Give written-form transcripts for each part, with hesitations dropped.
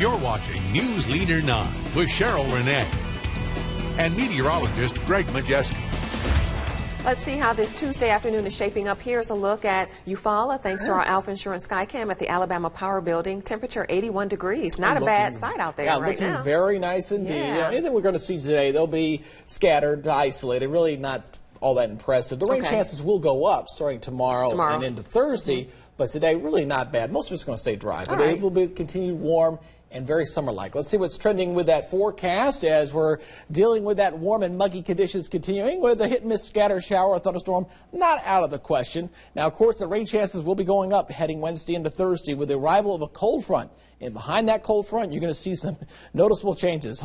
You're watching News Leader 9 with Cheryl Renee and meteorologist Greg Majewski. Let's see how this Tuesday afternoon is shaping up. Here's a look at Eufaula, thanks to our Alpha Insurance Skycam at the Alabama Power Building. Temperature 81 degrees. Not a bad sight out there right now. Yeah, looking very nice indeed. Yeah. You know, anything we're going to see today, they'll be scattered, isolated, really not all that impressive. The rain chances will go up starting tomorrow. And into Thursday, but today really not bad. Most of it's going to stay dry, but it will be continued warm and very summer-like. Let's see what's trending with that forecast as we're dealing with that warm and muggy conditions continuing with a hit-and-miss scatter shower or thunderstorm not out of the question. Now, of course, the rain chances will be going up heading Wednesday into Thursday with the arrival of a cold front. And behind that cold front, you're going to see some noticeable changes.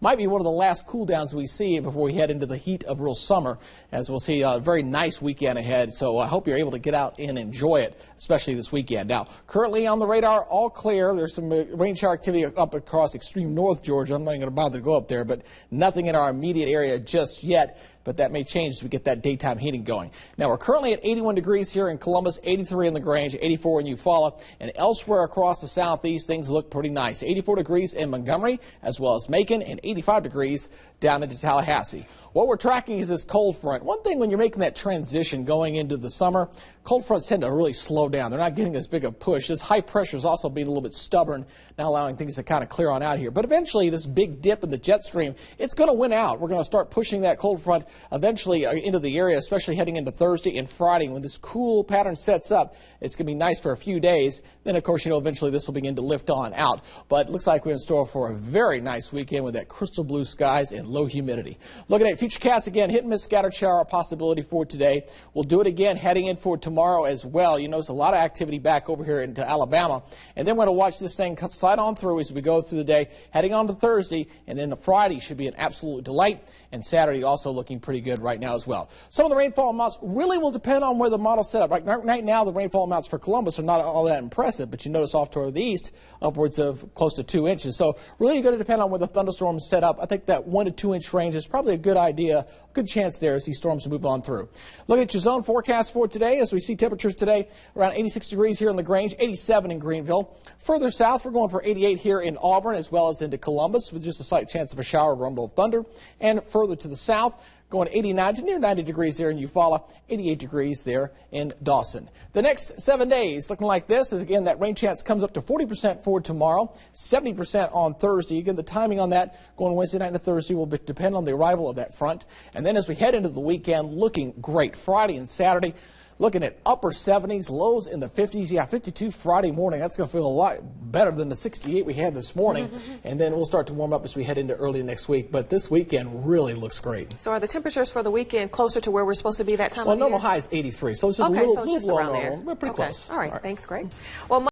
Might be one of the last cool downs we see before we head into the heat of real summer, as we'll see a very nice weekend ahead. So I hope you're able to get out and enjoy it, especially this weekend. Now, currently on the radar, all clear. There's some rain shower activity up across extreme north Georgia. I'm not even going to bother to go up there, but nothing in our immediate area just yet. But that may change as we get that daytime heating going. Now, we're currently at 81 degrees here in Columbus, 83 in LaGrange, 84 in Eufaula, and elsewhere across the southeast, things look pretty nice. 84 degrees in Montgomery, as well as Macon, and 85 degrees down into Tallahassee. What we're tracking is this cold front. One thing when you're making that transition going into the summer, cold fronts tend to really slow down. They're not getting as big a push. This high pressure is also being a little bit stubborn, not allowing things to kind of clear on out here. But eventually, this big dip in the jet stream, it's going to win out. We're going to start pushing that cold front eventually into the area, especially heading into Thursday and Friday. When this cool pattern sets up, it's going to be nice for a few days. Then, of course, eventually this will begin to lift on out. But it looks like we're in store for a very nice weekend with that crystal blue skies and low humidity. Looking at futurecast again, hit and miss scattered shower possibility for today. We'll do it again heading in for tomorrow as well. You notice a lot of activity back over here into Alabama. And then we're going to watch this thing slide on through as we go through the day, heading on to Thursday. And then Friday should be an absolute delight. And Saturday also looking pretty good right now as well. Some of the rainfall amounts really will depend on where the model's set up. Right now, the rainfall amounts for Columbus are not all that impressive, but you notice off toward the east, upwards of close to 2 inches. So really going to depend on where the thunderstorms set up. I think that 1 to 2 inch range is probably a good idea, good chance there as these storms move on through. Looking at your zone forecast for today, as we see temperatures today around 86 degrees here in LaGrange, 87 in Greenville. Further south, we're going for 88 here in Auburn as well as into Columbus with just a slight chance of a shower, rumble of thunder. And further to the south, going 89 to near 90 degrees there in Eufaula, 88 degrees there in Dawson. The next 7 days looking like this is, again, that rain chance comes up to 40% for tomorrow, 70% on Thursday. Again, the timing on that going Wednesday night into Thursday will depend on the arrival of that front. And then as we head into the weekend, looking great. Friday and Saturday, looking at upper 70s, lows in the 50s. Yeah, 52 Friday morning. That's going to feel a lot better than the 68 we had this morning. And then we'll start to warm up as we head into early next week. But this weekend really looks great. So are the temperatures for the weekend closer to where we're supposed to be that time of year? Well, normal high is 83, so it's just a little around below there. normal. We're pretty close. All right. Thanks, Greg. Well,